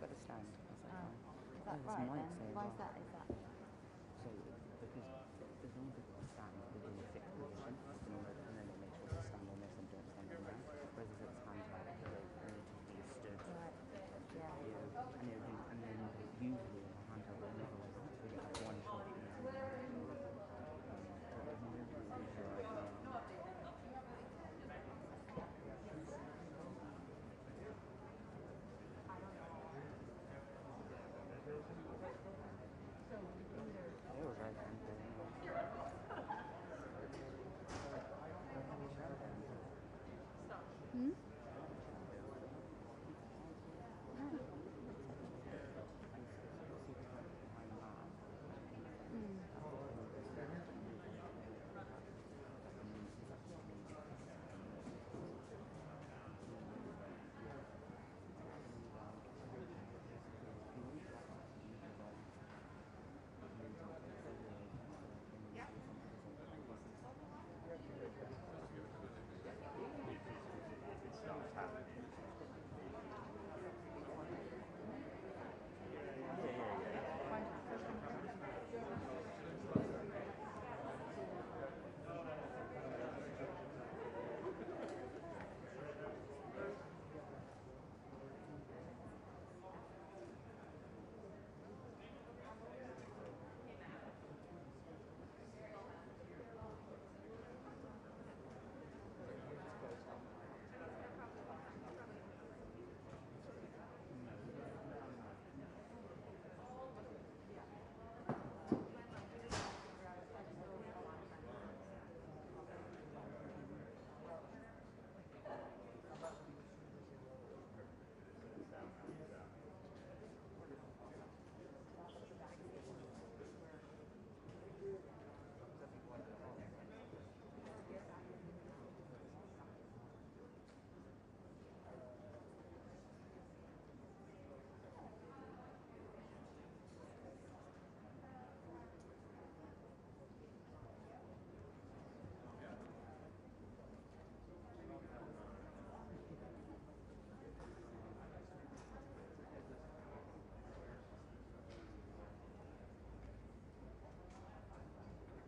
got the stand. I was like, oh. Is that There's right mics then? there as Why well. is that? So, because there's normally people on stand within a fixed position, and then they make sure to stand on this and don't stand on that. Whereas if it's handheld, they need to be stood. Right. Yeah. And then usually on a handheld, they only go like that, so you get like one shot. They were very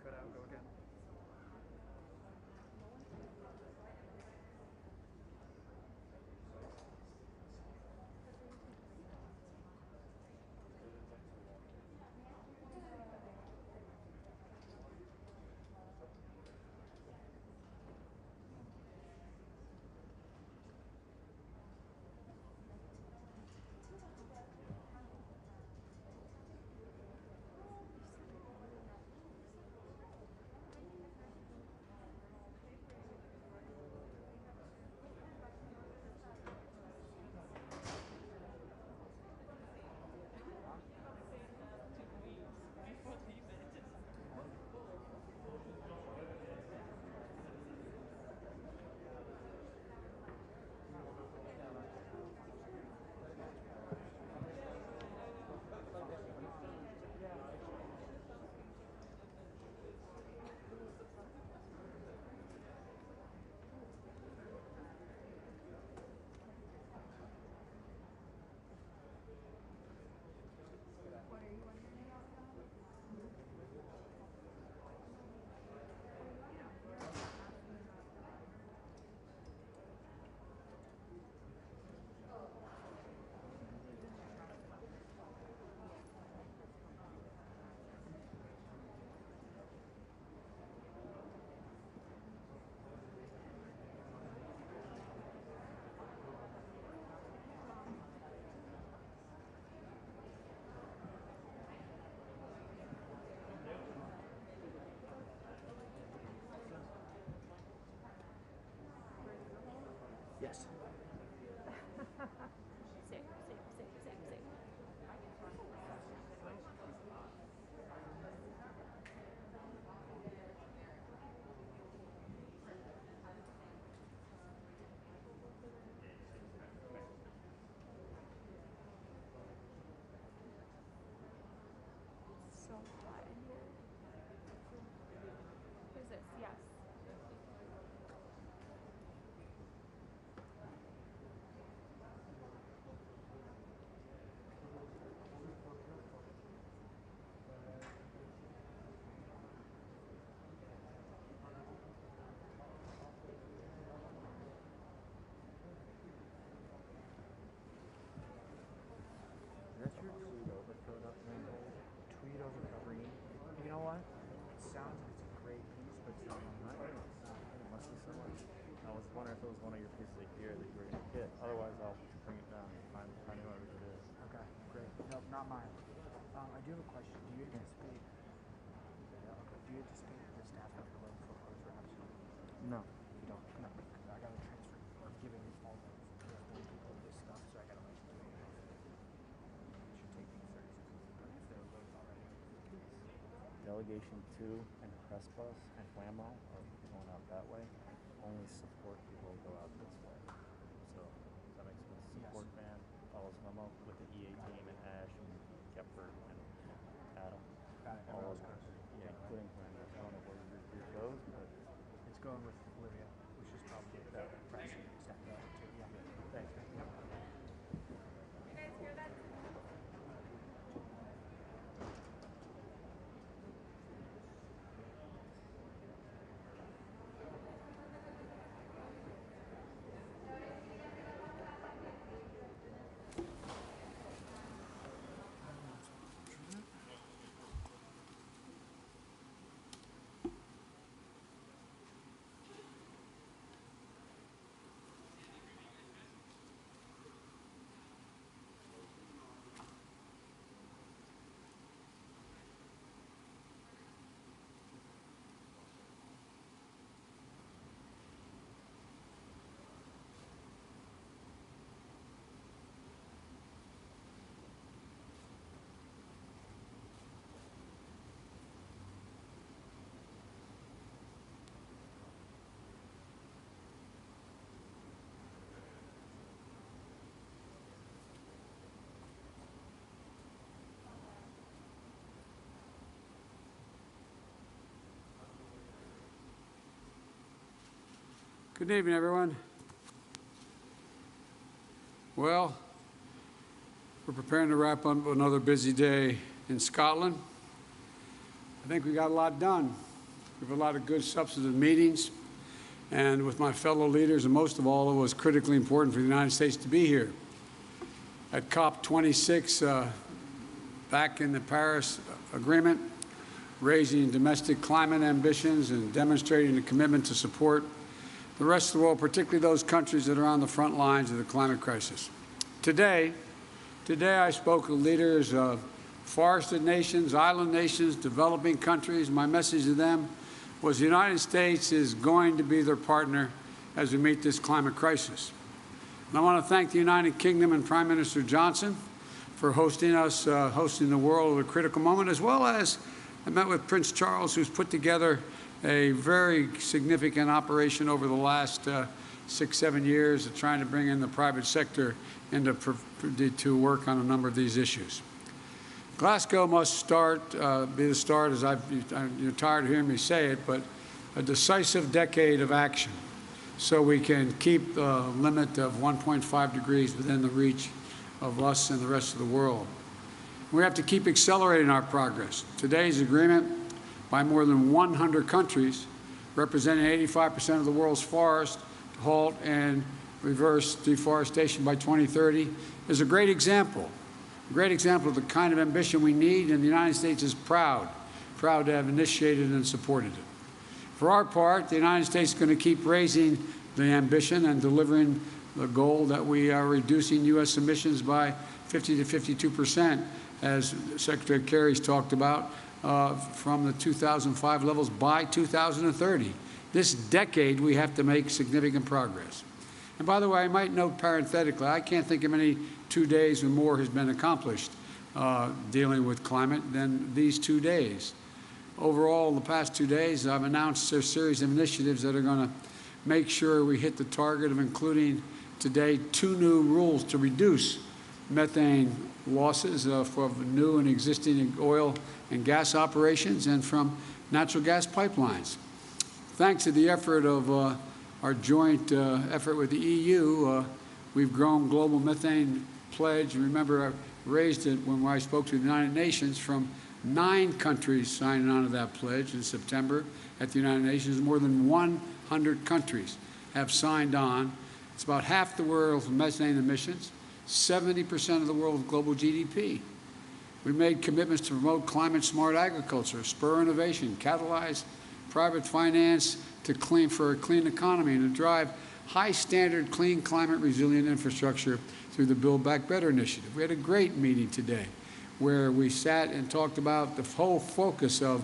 Cut out, go again. Yes. Sick. So hot in here. Who's this? Yes. it was one of your pieces of gear that you were going to hit. Otherwise, I'll bring it down and find whoever it is. Okay, great. No, not mine. I do have a question. Do you anticipate? Okay. Do you anticipate the staff member load for those reps? No. You don't. No, because I got to transfer. I'm giving all the people this stuff, so I got to do it. It should take me 30 seconds. If they're loaded already. Delegation 2 and press bus and Whammo are going out that way. Only support people go out this way. So does that make sense? Support van follows Whammo with the EA team and Ash and Kepler and Adam. Got it. All Everyone's of good. yeah, including Whammo. I don't know where your group goes, but It's going with Olivia, which is probably the press staff too. Yeah. thanks. Yep. Good evening, everyone. Well, we're preparing to wrap up another busy day in Scotland. I think we got a lot done. We have a lot of good substantive meetings, and with my fellow leaders, and most of all, it was critically important for the United States to be here. At COP26, back in the Paris Agreement, raising domestic climate ambitions and demonstrating a commitment to support the rest of the world, particularly those countries that are on the front lines of the climate crisis. Today I spoke with leaders of forested nations, island nations, developing countries. My message to them was the United States is going to be their partner as we meet this climate crisis. And I want to thank the United Kingdom and Prime Minister Johnson for hosting us, hosting the world at a critical moment, as well as I met with Prince Charles, who's put together a very significant operation over the last 6-7 years of trying to bring in the private sector to work on a number of these issues. Glasgow must be the start, as you're tired of hearing me say it, but a decisive decade of action so we can keep the limit of 1.5 degrees within the reach of us and the rest of the world. We have to keep accelerating our progress. Today's agreement by more than 100 countries, representing 85% of the world's forests, to halt and reverse deforestation by 2030, is a great example of the kind of ambition we need, and the United States is proud to have initiated and supported it. For our part, the United States is going to keep raising the ambition and delivering the goal that we are reducing U.S. emissions by 50 to 52%, as Secretary Kerry's talked about, from the 2005 levels by 2030. This decade, we have to make significant progress. And by the way, I might note parenthetically, I can't think of any 2 days when more has been accomplished dealing with climate than these 2 days. Overall, the past 2 days, I've announced a series of initiatives that are going to make sure we hit the target of including today 2 new rules to reduce methane losses from new and existing oil and gas operations and from natural gas pipelines. Thanks to the effort of our joint effort with the EU, we've grown global methane pledge. Remember, I raised it when I spoke to the United Nations from 9 countries signing on to that pledge in September at the United Nations. More than 100 countries have signed on. It's about half the world's methane emissions, 70% of the world's global GDP. We made commitments to promote climate-smart agriculture, spur innovation, catalyze private finance for a clean economy, and to drive high standard, clean, climate resilient infrastructure through the Build Back Better initiative. We had a great meeting today where we sat and talked about the whole focus of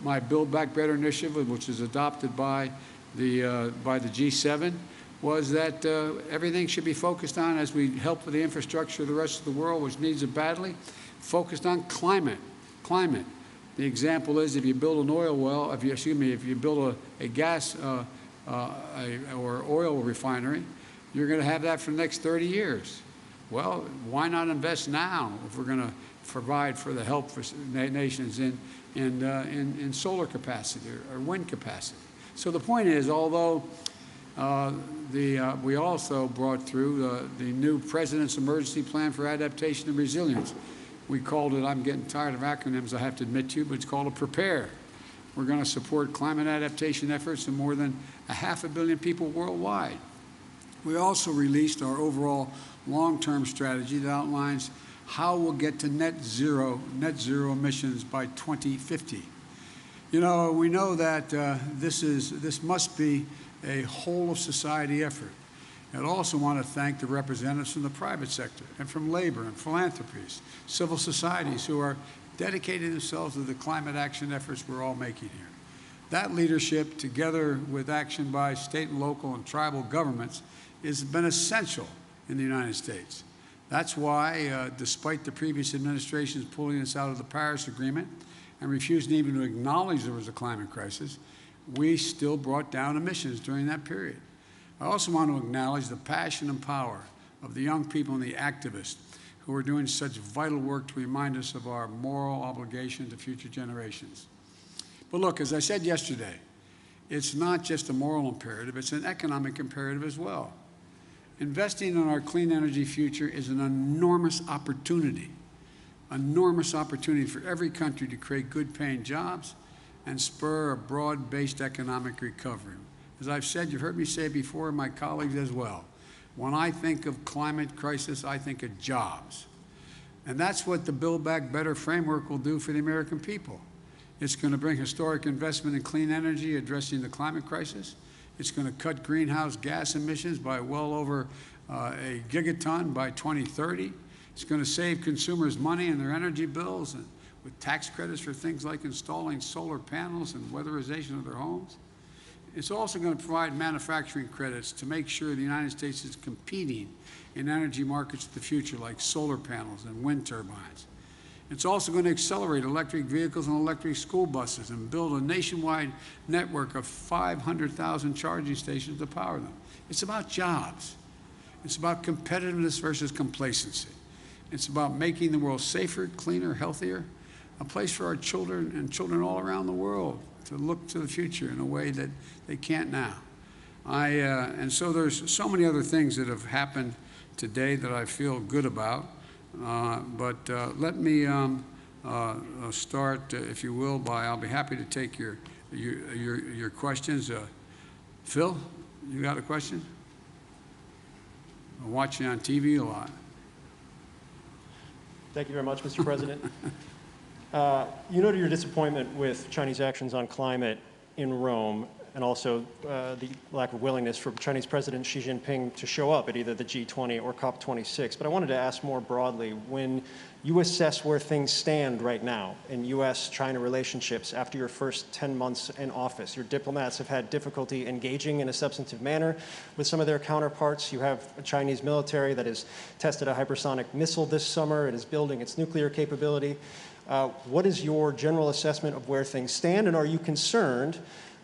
my Build Back Better initiative, which is adopted by the G7, was that everything should be focused on, as we help with the infrastructure of the rest of the world, which needs it badly, focused on climate. The example is if you build an oil well, if you build a gas or oil refinery, you're going to have that for the next 30 years. Well, why not invest now if we're going to provide for the help for nations in solar capacity or wind capacity? So the point is, although we also brought through the new President's Emergency Plan for Adaptation and Resilience. We called it, I'm getting tired of acronyms, I have to admit to you, but it's called a PREPARE. We're going to support climate adaptation efforts in more than 500 million people worldwide. We also released our overall long-term strategy that outlines how we'll get to net zero emissions by 2050. You know, we know that this must be a whole of society effort. I'd also want to thank the representatives from the private sector and from labor and philanthropies, civil societies who are dedicating themselves to the climate action efforts we're all making here. That leadership, together with action by state and local and tribal governments, has been essential in the United States. That's why, despite the previous administration's pulling us out of the Paris Agreement and refusing even to acknowledge there was a climate crisis, we still brought down emissions during that period. I also want to acknowledge the passion and power of the young people and the activists who are doing such vital work to remind us of our moral obligation to future generations. But look, as I said yesterday, it's not just a moral imperative, it's an economic imperative as well. Investing in our clean energy future is an enormous opportunity for every country to create good-paying jobs and spur a broad-based economic recovery. As I've said, you've heard me say before, and my colleagues as well, when I think of climate crisis, I think of jobs. And that's what the Build Back Better framework will do for the American people. It's going to bring historic investment in clean energy, addressing the climate crisis. It's going to cut greenhouse gas emissions by well over a gigaton by 2030. It's going to save consumers money in their energy bills and with tax credits for things like installing solar panels and weatherization of their homes. It's also going to provide manufacturing credits to make sure the United States is competing in energy markets of the future like solar panels and wind turbines. It's also going to accelerate electric vehicles and electric school buses and build a nationwide network of 500,000 charging stations to power them. It's about jobs. It's about competitiveness versus complacency. It's about making the world safer, cleaner, healthier, a place for our children and children all around the world to look to the future in a way that they can't now. And so there's so many other things that have happened today that I feel good about. But let me start, if you will, I'll be happy to take your questions. Phil, you got a question? I'm watching on TV a lot. Thank you very much, Mr. President. You noted your disappointment with Chinese actions on climate in Rome, and also the lack of willingness for Chinese President Xi Jinping to show up at either the G20 or COP26. But I wanted to ask more broadly, when you assess where things stand right now in U.S.-China relationships after your first 10 months in office, your diplomats have had difficulty engaging in a substantive manner with some of their counterparts. You have a Chinese military that has tested a hypersonic missile this summer. It is building its nuclear capability. What is your general assessment of where things stand, and are you concerned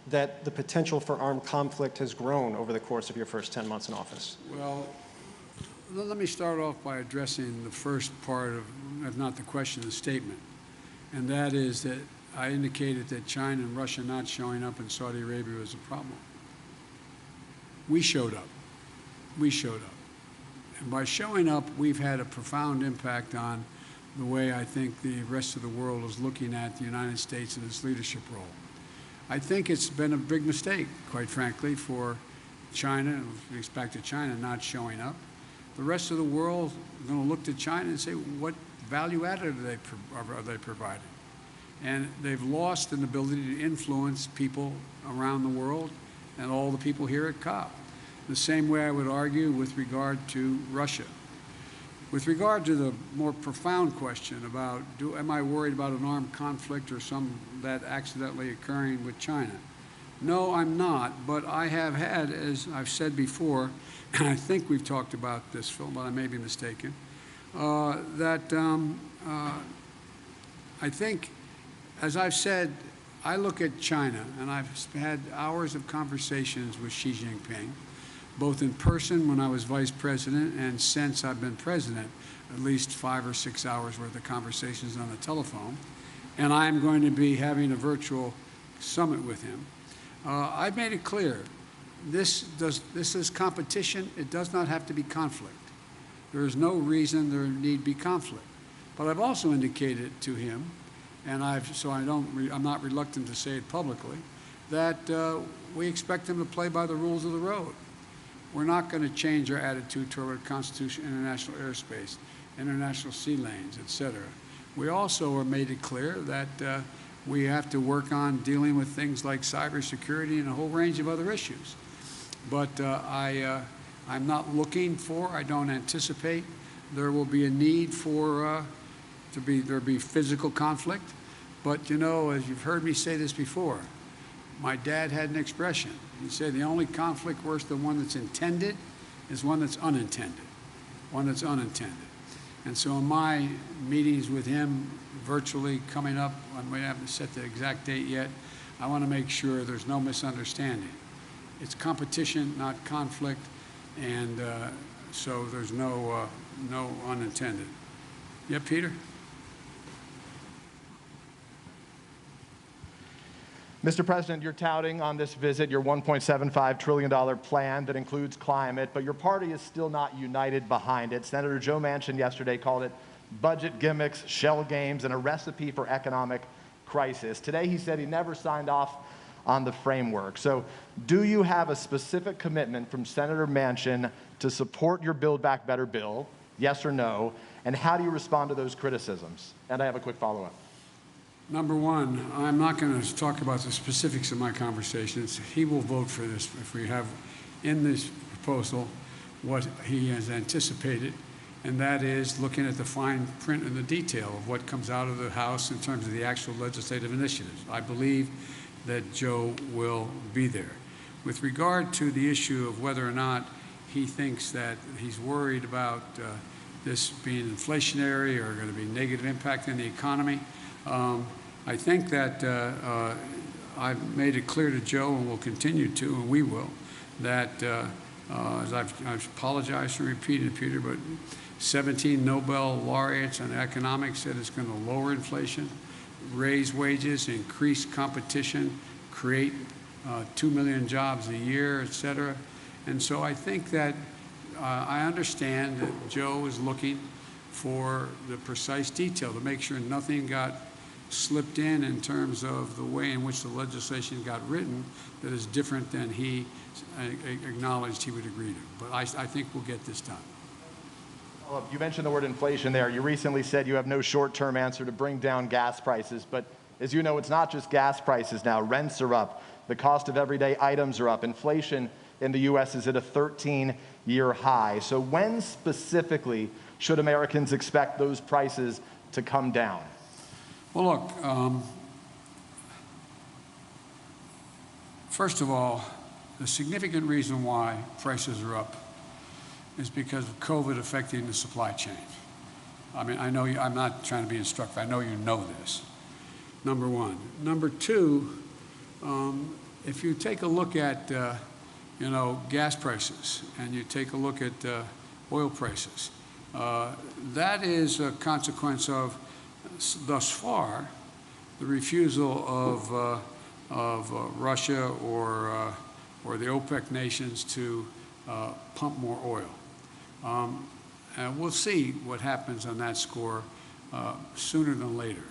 that the potential for armed conflict has grown over the course of your first 10 months in office? Well, let me start off by addressing the first part of, if not the question, the statement. And that is that I indicated that China and Russia not showing up in Saudi Arabia was a problem. We showed up. We showed up. And by showing up, we've had a profound impact on the way I think the rest of the world is looking at the United States and its leadership role. I think it's been a big mistake, quite frankly, for China, with respect to China not showing up. The rest of the world is going to look to China and say, what value added are they providing? And they've lost an ability to influence people around the world and all the people here at COP. the same way I would argue with regard to Russia. With regard to the more profound question about, am I worried about an armed conflict or some that accidentally occurring with China? No, I'm not, but I have had, as I've said before, and I think we've talked about this, Phil, but I may be mistaken, I think, as I've said, I look at China, and I've had hours of conversations with Xi Jinping, both in person when I was vice president and since I've been president, at least 5 or 6 hours worth of conversations on the telephone. And I'm going to be having a virtual summit with him. I've made it clear, this is competition. It does not have to be conflict. There is no reason there need be conflict. But I've also indicated to him, and I'm not reluctant to say it publicly, that we expect him to play by the rules of the road. We're not going to change our attitude toward Constitution, international airspace, international sea lanes, et cetera. We also have made it clear that we have to work on dealing with things like cybersecurity and a whole range of other issues. But I'm not looking for, I don't anticipate there will be a need for there'll be physical conflict. But you know, as you've heard me say this before, my dad had an expression. He said the only conflict worse than one that's intended is one that's unintended. One that's unintended. And so in my meetings with him virtually coming up, we haven't set the exact date yet, I want to make sure there's no misunderstanding. It's competition, not conflict, and so there's no unintended. Yeah, Peter? Mr. President, you're touting on this visit your $1.75 trillion plan that includes climate, but your party is still not united behind it. Senator Joe Manchin yesterday called it budget gimmicks, shell games, and a recipe for economic crisis. Today he said he never signed off on the framework. So do you have a specific commitment from Senator Manchin to support your Build Back Better bill, yes or no, and how do you respond to those criticisms? And I have a quick follow-up. Number one, I'm not going to talk about the specifics of my conversations. He will vote for this if we have in this proposal what he has anticipated, and that is looking at the fine print and the detail of what comes out of the House in terms of the actual legislative initiatives. I believe that Joe will be there. With regard to the issue of whether or not he thinks that he's worried about this being inflationary or going to be negative impact in the economy, I think that I've made it clear to Joe, and will continue to, and we will, that as I've apologized for repeating it, Peter, but 17 Nobel laureates on economics said it's going to lower inflation, raise wages, increase competition, create 2 million jobs a year, et cetera. And so I think that I understand that Joe is looking for the precise detail to make sure nothing got slipped in terms of the way in which the legislation got written that is different than he acknowledged he would agree to. But I think we'll get this done. You mentioned the word inflation there. You recently said you have no short-term answer to bring down gas prices. But as you know, it's not just gas prices now. Rents are up. The cost of everyday items are up. Inflation in the U.S. is at a 13-year high. So when specifically should Americans expect those prices to come down? Well, look, first of all, the significant reason why prices are up is because of COVID affecting the supply chain. I mean, I know I'm not trying to be instructive. I know you know this, number one. Number two, if you take a look at, gas prices and you take a look at oil prices, that is a consequence of, thus far, the refusal of Russia or the OPEC nations to pump more oil. And we'll see what happens on that score sooner than later.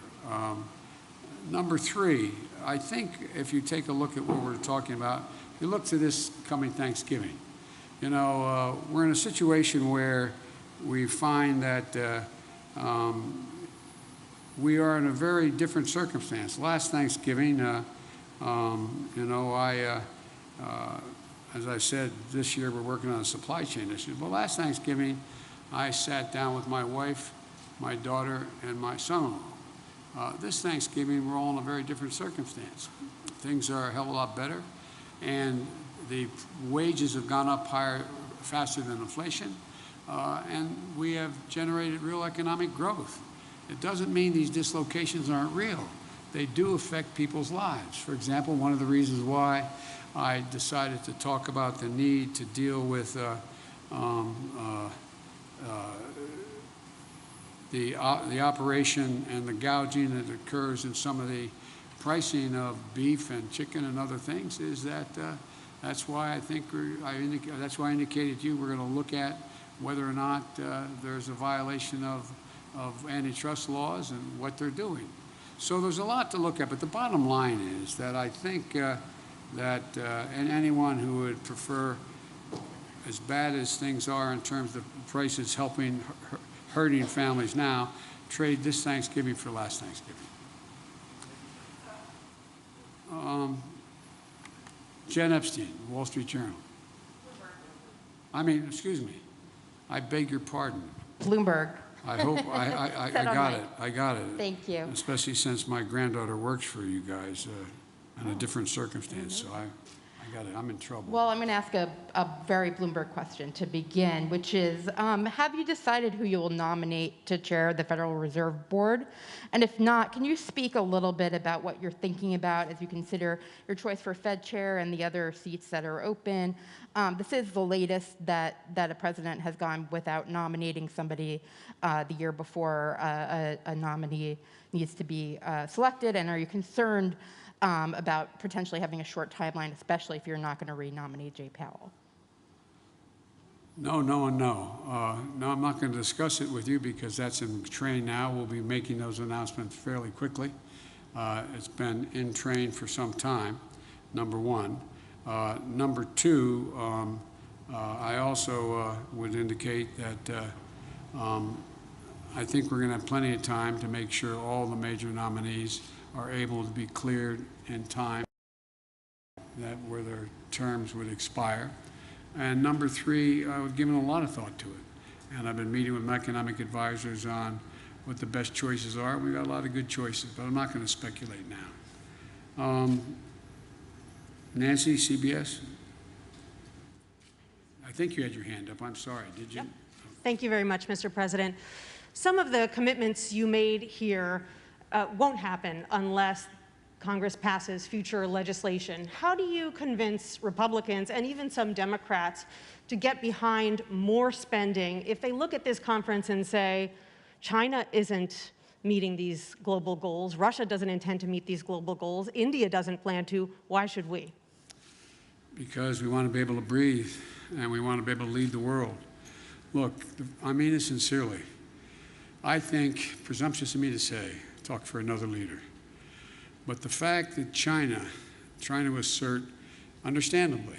Number three, I think if you take a look at what we're talking about, you look to this coming Thanksgiving. We're in a situation where we find that we are in a very different circumstance. Last Thanksgiving, as I said, this year we're working on a supply chain issue. But last Thanksgiving, I sat down with my wife, my daughter, and my son-in-law. This Thanksgiving, we're all in a very different circumstance. Things are a hell of a lot better, and the wages have gone up higher, faster than inflation, and we have generated real economic growth. It doesn't mean these dislocations aren't real. They do affect people's lives. For example, one of the reasons why I decided to talk about the need to deal with the operation and the gouging that occurs in some of the pricing of beef and chicken and other things is that that's why I think that's why I indicated to you we're going to look at whether or not there's a violation of antitrust laws and what they're doing. So there's a lot to look at, but the bottom line is that I think and anyone who would prefer, as bad as things are in terms of prices hurting families now, trade this Thanksgiving for last Thanksgiving. Jen Epstein, Wall Street Journal. Excuse me. I beg your pardon. Bloomberg. I hope I got it. I got it. Thank you. Especially since my granddaughter works for you guys in a different circumstance. So I got it. I'm in trouble. Well, I'm going to ask a very Bloomberg question to begin, which is, have you decided who you will nominate to chair the Federal Reserve Board? And if not, can you speak a little bit about what you're thinking about as you consider your choice for Fed chair and the other seats that are open? This is the latest that a president has gone without nominating somebody the year before a nominee needs to be selected. And are you concerned about potentially having a short timeline, especially if you're not going to re-nominate Jay Powell? No, no, and no. No, I'm not going to discuss it with you because that's in train now. We'll be making those announcements fairly quickly. It's been in train for some time, number one. Number two, I also would indicate that I think we're going to have plenty of time to make sure all the major nominees are able to be cleared in time where their terms would expire. And number three, I've given a lot of thought to it. And I've been meeting with my economic advisors on what the best choices are. We've got a lot of good choices, but I'm not going to speculate now. Nancy, CBS? I think you had your hand up. I'm sorry. Did you? Yep. Thank you very much, Mr. President. Some of the commitments you made here won't happen unless Congress passes future legislation. How do you convince Republicans and even some Democrats to get behind more spending if they look at this conference and say, China isn't meeting these global goals, Russia doesn't intend to meet these global goals, India doesn't plan to, why should we? Because we want to be able to breathe and we want to be able to lead the world. Look, I mean it sincerely. I think, presumptuous of me to say, talk for another leader, but the fact that China, trying to assert, understandably,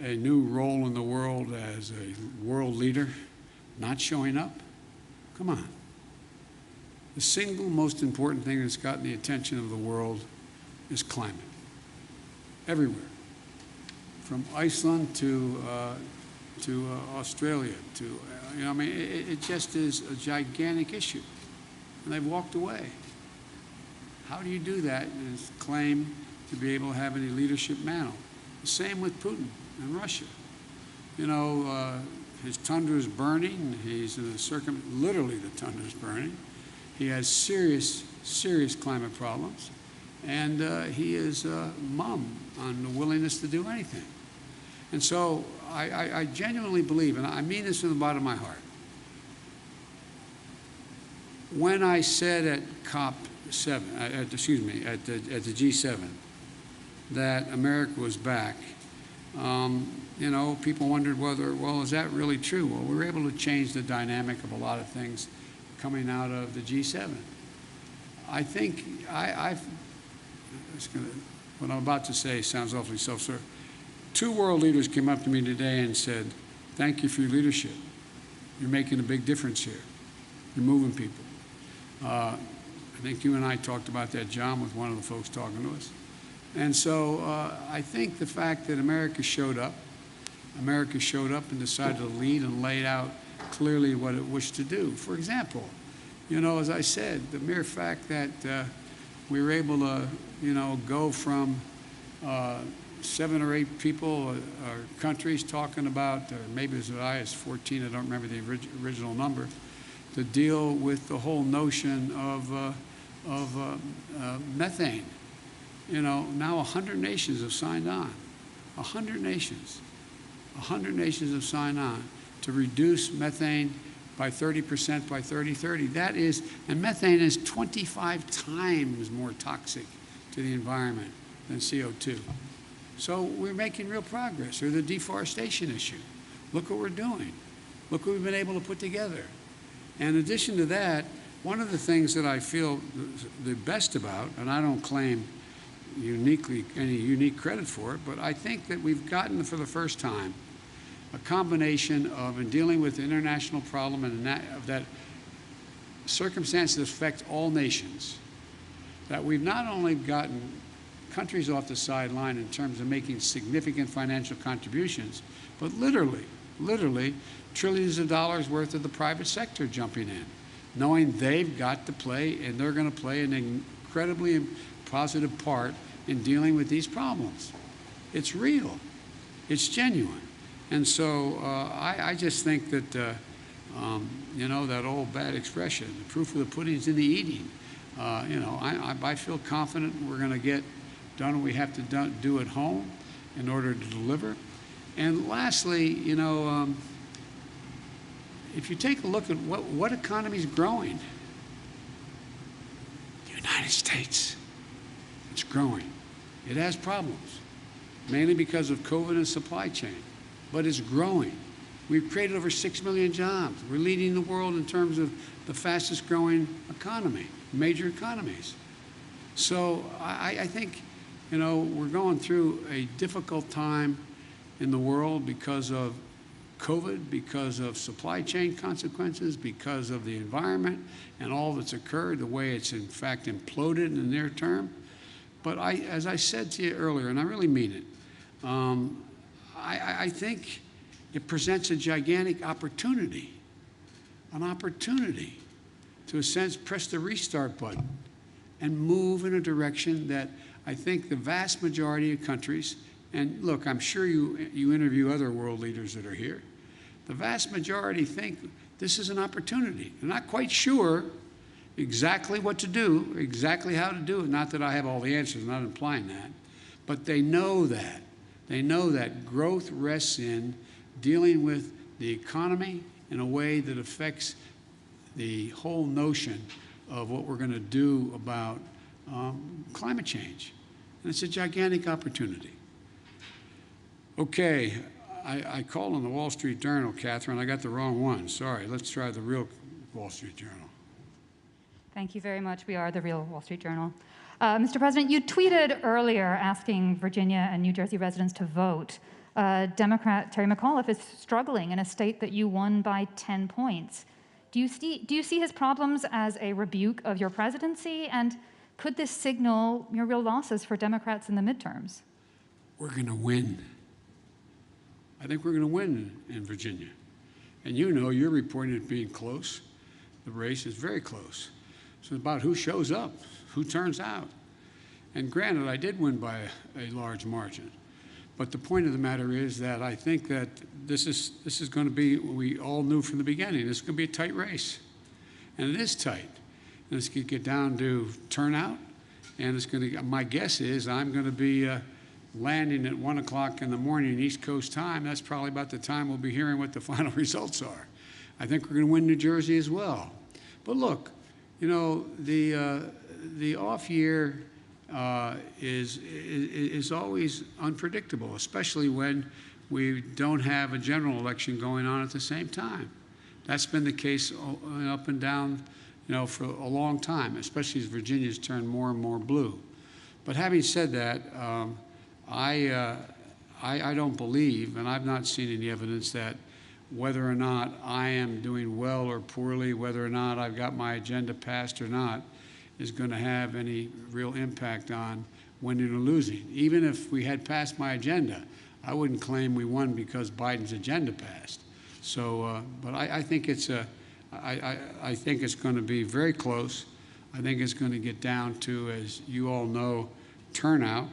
a new role in the world as a world leader, not showing up, come on. The single most important thing that's gotten the attention of the world is climate. Everywhere. From Iceland to Australia to, it just is a gigantic issue. And they've walked away. How do you do that and claim to be able to have any leadership mantle? The same with Putin and Russia. His tundra is burning. He's in a literally the tundra is burning. He has serious, serious climate problems. And he is mum on the willingness to do anything. And so I genuinely believe, and I mean this from the bottom of my heart, when I said at COP7, at the G7, that America was back, people wondered whether, well, is that really true? Well, we were able to change the dynamic of a lot of things coming out of the G7. I think what I'm about to say sounds awfully self-serving. 2 world leaders came up to me today and said, thank you for your leadership. You're making a big difference here. You're moving people. I think you and I talked about that, John, with one of the folks talking to us. And so I think the fact that America showed up and decided to lead and laid out clearly what it wished to do. For example, you know, as I said, the mere fact that we were able to, you know, go from 7 or 8 people or countries talking about, or maybe as high as 14, I don't remember the original number, to deal with the whole notion of methane. You know, now 100 nations have signed on. 100 nations. 100 nations have signed on to reduce methane by 30% by 2030. That is, and methane is 25 times more toxic to the environment than CO2. So we're making real progress. Or the deforestation issue. Look what we're doing. Look what we've been able to put together. And in addition to that, one of the things that I feel the best about, and I don't claim any unique credit for it, but I think that we've gotten for the first time a combination of, in dealing with the international problem and that circumstances affect all nations, that we've not only gotten countries off the sideline in terms of making significant financial contributions, but literally trillions of dollars worth of the private sector jumping in, knowing they've got to play and they're going to play an incredibly positive part in dealing with these problems. It's real. It's genuine. And so I just think that, you know, that old bad expression, the proof of the pudding's in the eating. You know, I feel confident we're going to get done what we have to do at home in order to deliver. And lastly, you know, if you take a look at what economy is growing, the United States, it's growing. It has problems, mainly because of COVID and supply chain, but it's growing. We've created over 6 million jobs. We're leading the world in terms of the fastest growing economy, major economies. So I think, you know, we're going through a difficult time in the world because of COVID, because of supply chain consequences, because of the environment and all that's occurred, the way it's in fact imploded in the near term. But as I said to you earlier, and I really mean it, I think it presents a gigantic opportunity, an opportunity to, in a sense, press the restart button and move in a direction that I think the vast majority of countries, and look, I'm sure you interview other world leaders that are here, the vast majority think this is an opportunity. They're not quite sure exactly what to do, exactly how to do it. Not that I have all the answers, I'm not implying that, but they know that. They know that growth rests in dealing with the economy in a way that affects the whole notion of what we're going to do about climate change. And it's a gigantic opportunity. Okay, I called on the Wall Street Journal, Catherine. I got the wrong one. Sorry. Let's try the real Wall Street Journal. Thank you very much. We are the real Wall Street Journal. Mr. President, you tweeted earlier asking Virginia and New Jersey residents to vote. Democrat Terry McAuliffe is struggling in a state that you won by 10 points. Do you see his problems as a rebuke of your presidency? And could this signal your real losses for Democrats in the midterms? We're going to win. I think we're going to win in Virginia. And you know, you're reporting it being close. The race is very close. So it's about who shows up, who turns out. And granted, I did win by a large margin. But the point of the matter is that I think that this is going to be what we all knew from the beginning. This is going to be a tight race. And it is tight. And it's going to get down to turnout. And it's going to, my guess is I'm going to be landing at 1 o'clock in the morning East Coast time. That's probably about the time we'll be hearing what the final results are. I think we're going to win New Jersey as well. But look, you know, the off year is always unpredictable, especially when we don't have a general election going on at the same time. That's been the case up and down, you know, for a long time, especially as Virginia's turned more and more blue. But having said that, I don't believe, and I've not seen any evidence that whether or not I am doing well or poorly, whether or not I've got my agenda passed or not, is going to have any real impact on winning or losing. Even if we had passed my agenda, I wouldn't claim we won because Biden's agenda passed. So, but I think it's I think it's going to be very close. I think it's going to get down to, as you all know, turnout.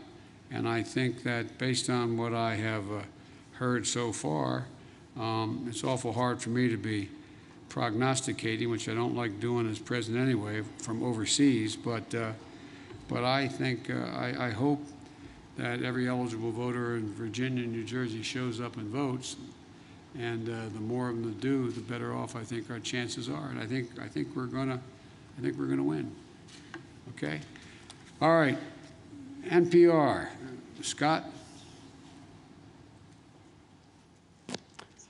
And I think that based on what I have heard so far, it's awful hard for me to be prognosticating, which I don't like doing as president anyway, from overseas. But I think, I hope that every eligible voter in Virginia and New Jersey shows up and votes. And the more of them that do, the better off I think our chances are. And I think we're gonna win. Okay. All right. NPR. Scott.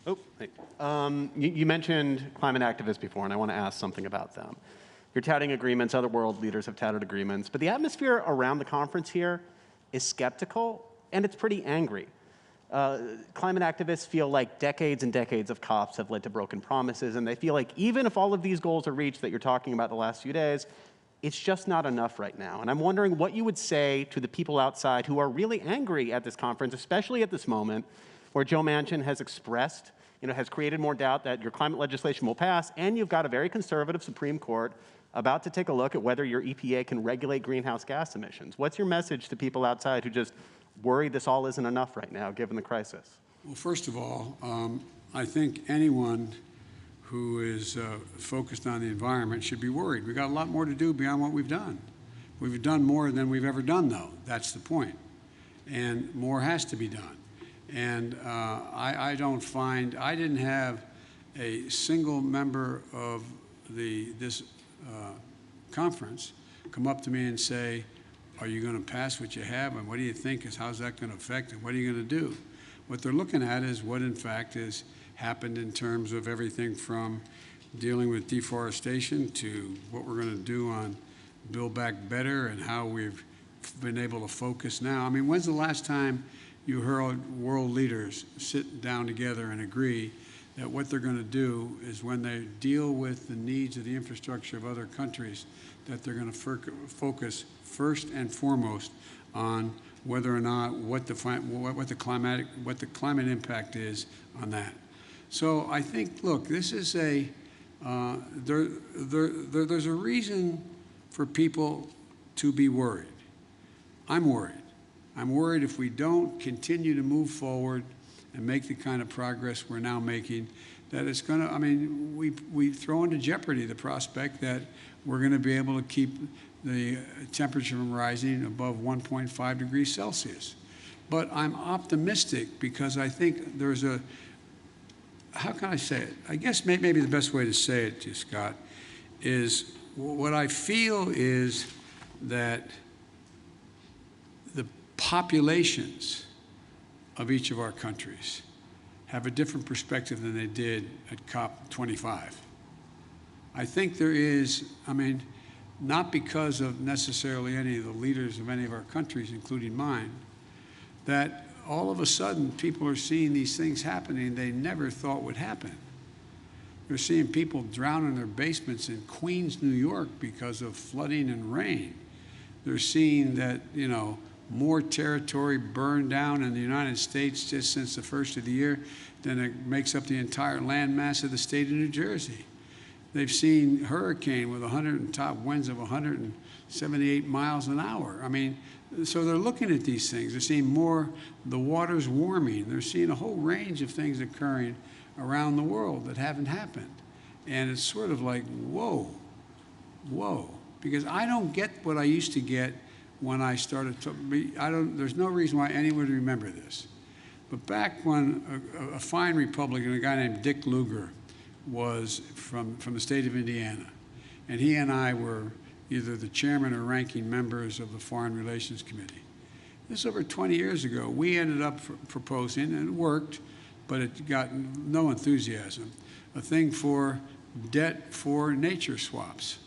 Oh, hey. You mentioned climate activists before, and I want to ask something about them. You're touting agreements. Other world leaders have touted agreements. But the atmosphere around the conference here is skeptical, and it's pretty angry. Climate activists feel like decades and decades of COPs have led to broken promises, and they feel like even if all of these goals are reached that you're talking about the last few days, it's just not enough right now. And I'm wondering what you would say to the people outside who are really angry at this conference, especially at this moment where Joe Manchin has expressed, has created more doubt that your climate legislation will pass, and you've got a very conservative Supreme Court about to take a look at whether your EPA can regulate greenhouse gas emissions. What's your message to people outside who just worry this all isn't enough right now, given the crisis? Well, first of all, I think anyone who is focused on the environment should be worried. We've got a lot more to do beyond what we've done. We've done more than we've ever done, though. That's the point. And more has to be done. And I didn't have a single member of this conference come up to me and say, are you going to pass what you have, and what do you think how's that going to affect, and what are you going to do? What they're looking at is what, in fact, has happened in terms of everything from dealing with deforestation to what we're going to do on Build Back Better and how we've been able to focus now. I mean, when's the last time you heard world leaders sit down together and agree that what they're going to do is when they deal with the needs of the infrastructure of other countries, that they're going to focus first and foremost on whether or not what the climate impact is on that. So I think, look, this is there's a reason for people to be worried. I'm worried. I'm worried if we don't continue to move forward and make the kind of progress we're now making, that it's going to, I mean, we throw into jeopardy the prospect that we're going to be able to keep the temperature from rising above 1.5 degrees Celsius. But I'm optimistic because I think there's how can I say it? I guess maybe the best way to say it to you, Scott, is what I feel is that the populations of each of our countries have a different perspective than they did at COP25. I think there is, I mean, not because of necessarily any of the leaders of any of our countries, including mine, that all of a sudden people are seeing these things happening they never thought would happen. They're seeing people drown in their basements in Queens, New York because of flooding and rain. They're seeing that, more territory burned down in the United States just since the first of the year than it makes up the entire land mass of the state of New Jersey. They've seen hurricane with top winds of 178 miles an hour. I mean, so they're looking at these things. They're seeing the water's warming. They're seeing a whole range of things occurring around the world that haven't happened. And it's sort of like, whoa, because I don't get what I used to get when I started there's no reason why anyone would remember this. But back when a fine Republican, a guy named Dick Lugar, was from the state of Indiana, and he and I were either the chairman or ranking members of the Foreign Relations Committee. This is over 20 years ago. We ended up proposing, and it worked, but it got no enthusiasm, a thing for debt for nature swaps.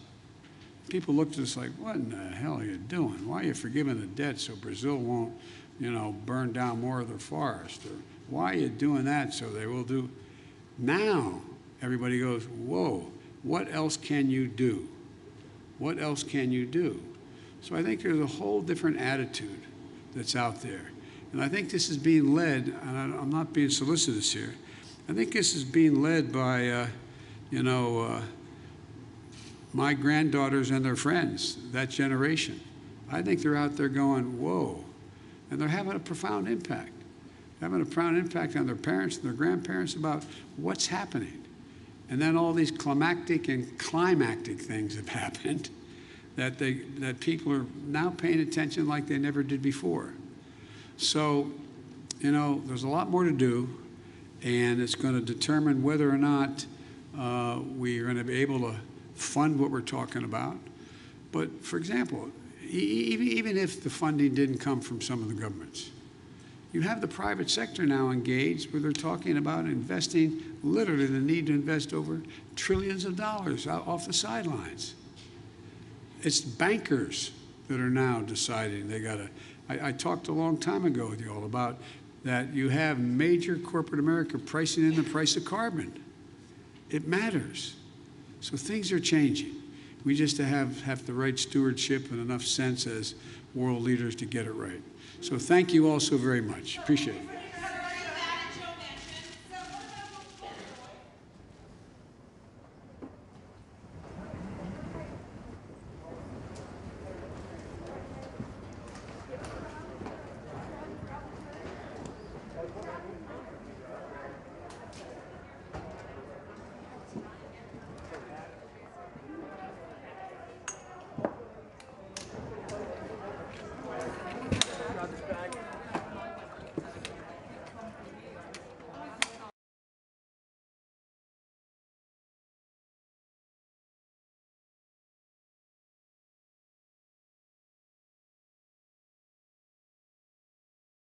People looked at us like, what in the hell are you doing? Why are you forgiving the debt so Brazil won't, burn down more of their forest? Or why are you doing that so they will do? Now, everybody goes, whoa, what else can you do? What else can you do? So I think there's a whole different attitude that's out there. And I think this is being led, and I'm not being solicitous here, I think this is being led by, my granddaughters and their friends, that generation. I think they're out there going, whoa, and they're having a profound impact. Having a profound impact on their parents and their grandparents about what's happening. And then all these climactic and climactic things have happened that people are now paying attention like they never did before. So, there's a lot more to do, and it's going to determine whether or not we are going to be able to fund what we're talking about. But, for example, even if the funding didn't come from some of the governments, you have the private sector now engaged where they're talking about investing, literally the need to invest over trillions of dollars off the sidelines. It's bankers that are now deciding they got to. I talked a long time ago with you all about that you have major corporate America pricing in the price of carbon. It matters. So things are changing. We just have the right stewardship and enough sense as world leaders to get it right. So thank you all so very much. Appreciate it.